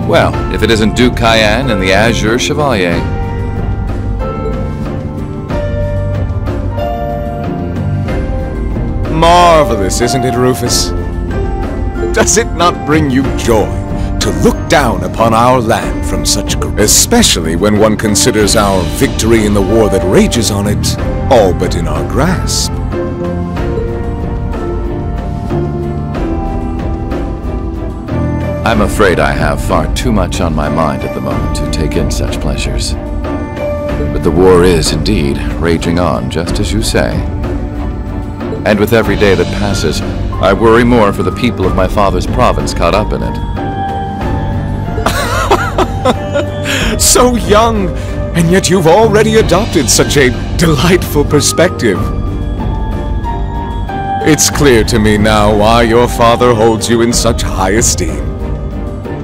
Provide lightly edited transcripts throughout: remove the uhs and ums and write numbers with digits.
Well, if it isn't Duke Cayenne and the Azure Chevalier. Marvelous, isn't it, Rufus? Does it not bring you joy to look down upon our land from such especially when one considers our victory in the war that rages on it, all but in our grasp? I'm afraid I have far too much on my mind at the moment to take in such pleasures. But the war is, indeed, raging on, just as you say. And with every day that passes, I worry more for the people of my father's province caught up in it. So young, and yet you've already adopted such a delightful perspective. It's clear to me now why your father holds you in such high esteem.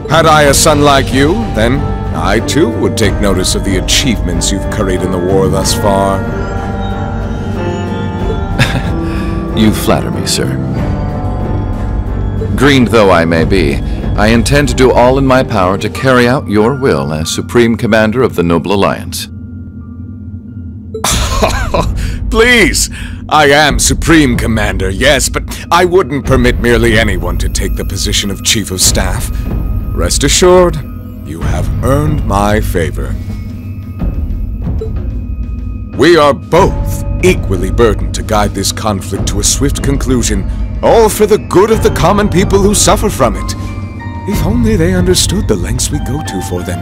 Had I a son like you, then I too would take notice of the achievements you've curried in the war thus far. You flatter me, sir. Green though I may be, I intend to do all in my power to carry out your will as Supreme Commander of the Noble Alliance. Please! I am Supreme Commander, yes, but I wouldn't permit merely anyone to take the position of Chief of Staff. Rest assured, you have earned my favor. We are both equally burdened to guide this conflict to a swift conclusion, all for the good of the common people who suffer from it. If only they understood the lengths we go to for them.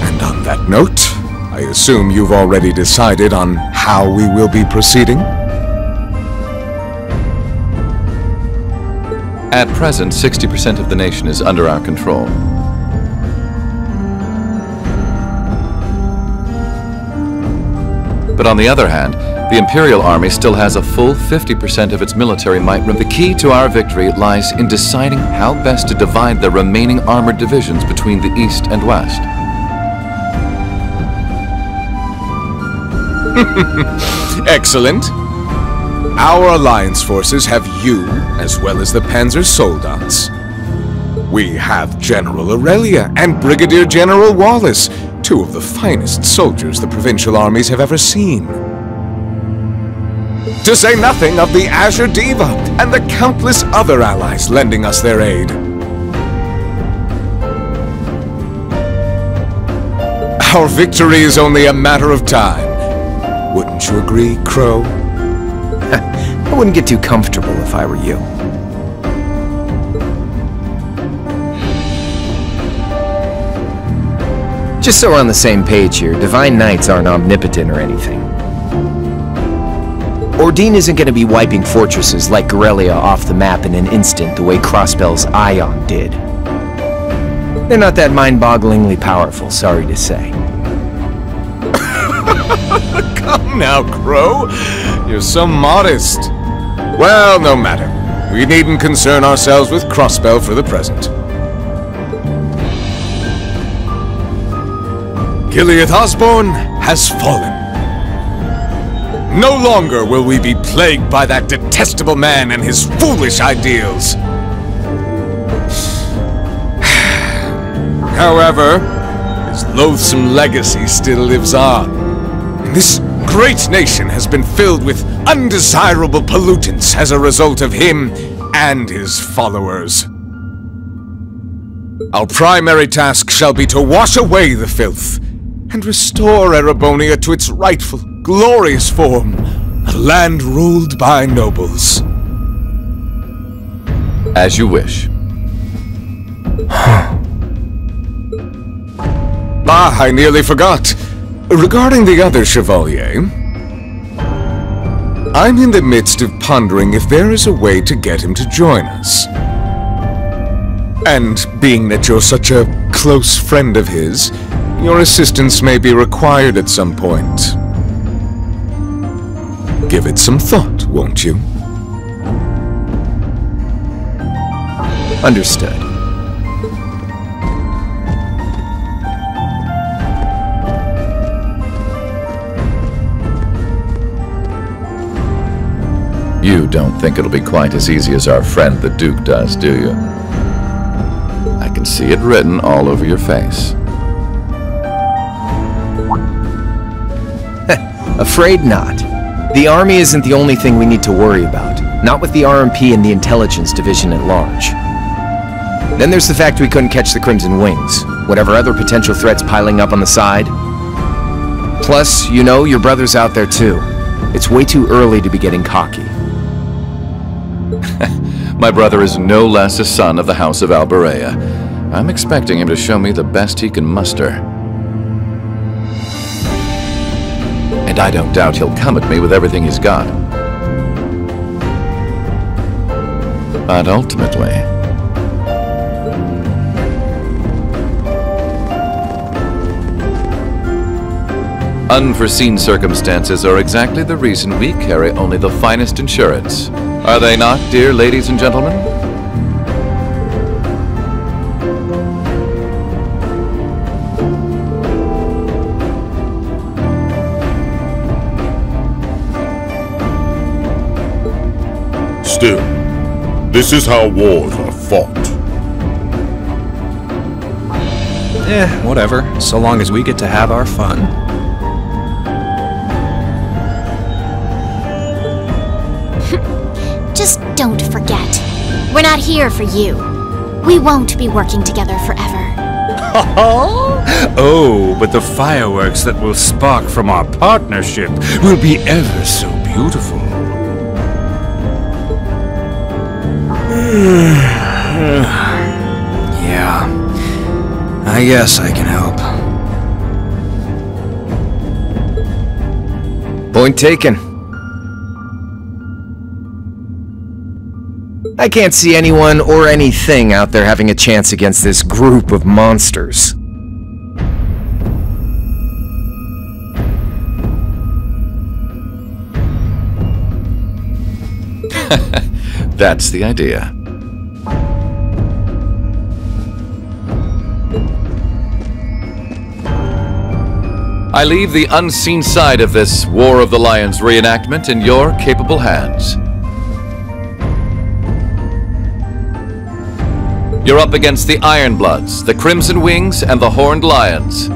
And on that note, I assume you've already decided on how we will be proceeding? At present, 60% of the nation is under our control. But on the other hand, the Imperial Army still has a full 50% of its military might. The key to our victory lies in deciding how best to divide the remaining armored divisions between the East and West. Excellent. Our alliance forces have you, as well as the Panzer Soldats. We have General Aurelia and Brigadier General Wallace, two of the finest soldiers the provincial armies have ever seen. To say nothing of the Azure Diva and the countless other allies lending us their aid. Our victory is only a matter of time. Wouldn't you agree, Crow? I wouldn't get too comfortable if I were you. Just so we're on the same page here, Divine Knights aren't omnipotent or anything. Ordine isn't going to be wiping fortresses like Guerrilla off the map in an instant the way Crossbell's Ion did. They're not that mind-bogglingly powerful, sorry to say. Come now, Crow. You're so modest. Well, no matter. We needn't concern ourselves with Crossbell for the present. Gilead Osborne has fallen. No longer will we be plagued by that detestable man and his foolish ideals. However, his loathsome legacy still lives on. And this great nation has been filled with undesirable pollutants as a result of him and his followers. Our primary task shall be to wash away the filth and restore Erebonia to its rightful, glorious form, a land ruled by nobles. As you wish. Ah, I nearly forgot. Regarding the other Chevalier, I'm in the midst of pondering if there is a way to get him to join us. And being that you're such a close friend of his, your assistance may be required at some point. Give it some thought, won't you? Understood. You don't think it'll be quite as easy as our friend the Duke does, do you? I can see it written all over your face. Afraid not. The Army isn't the only thing we need to worry about. Not with the RMP and the Intelligence Division at large. Then there's the fact we couldn't catch the Crimson Wings. Whatever other potential threats piling up on the side. Plus, you know, your brother's out there too. It's way too early to be getting cocky. My brother is no less a son of the House of Alberea. I'm expecting him to show me the best he can muster. And I don't doubt he'll come at me with everything he's got. But ultimately, unforeseen circumstances are exactly the reason we carry only the finest insurance. Are they not, dear ladies and gentlemen? Still, this is how wars are fought. Whatever, so long as we get to have our fun. Just don't forget, we're not here for you. We won't be working together forever. Oh, but the fireworks that will spark from our partnership will be ever so beautiful. Yeah, I guess I can help. Point taken. I can't see anyone or anything out there having a chance against this group of monsters. That's the idea. I leave the unseen side of this War of the Lions reenactment in your capable hands. You're up against the Ironbloods, the Crimson Wings, and the Horned Lions.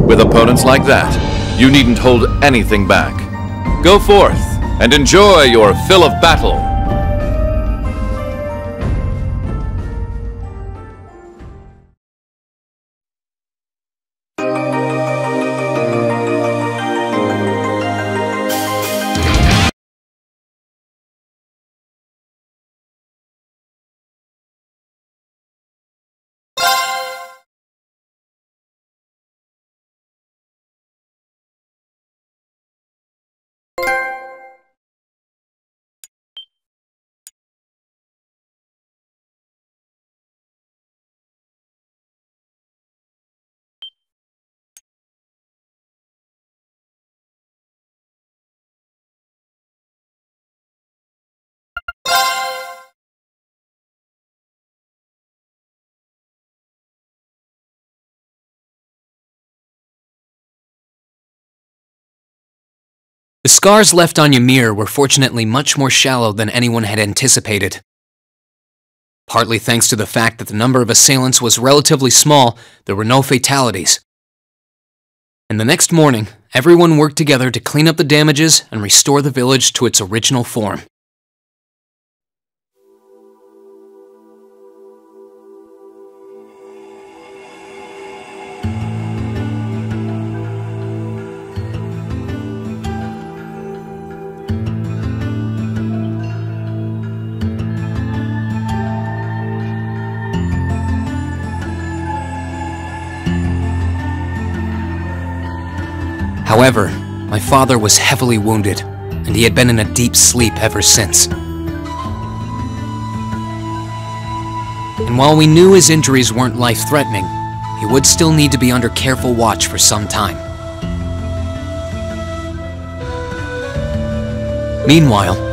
With opponents like that, you needn't hold anything back. Go forth and enjoy your fill of battle. The scars left on Ymir were fortunately much more shallow than anyone had anticipated. Partly thanks to the fact that the number of assailants was relatively small, there were no fatalities. And the next morning, everyone worked together to clean up the damages and restore the village to its original form. However, my father was heavily wounded, and he had been in a deep sleep ever since. And while we knew his injuries weren't life-threatening, he would still need to be under careful watch for some time. Meanwhile,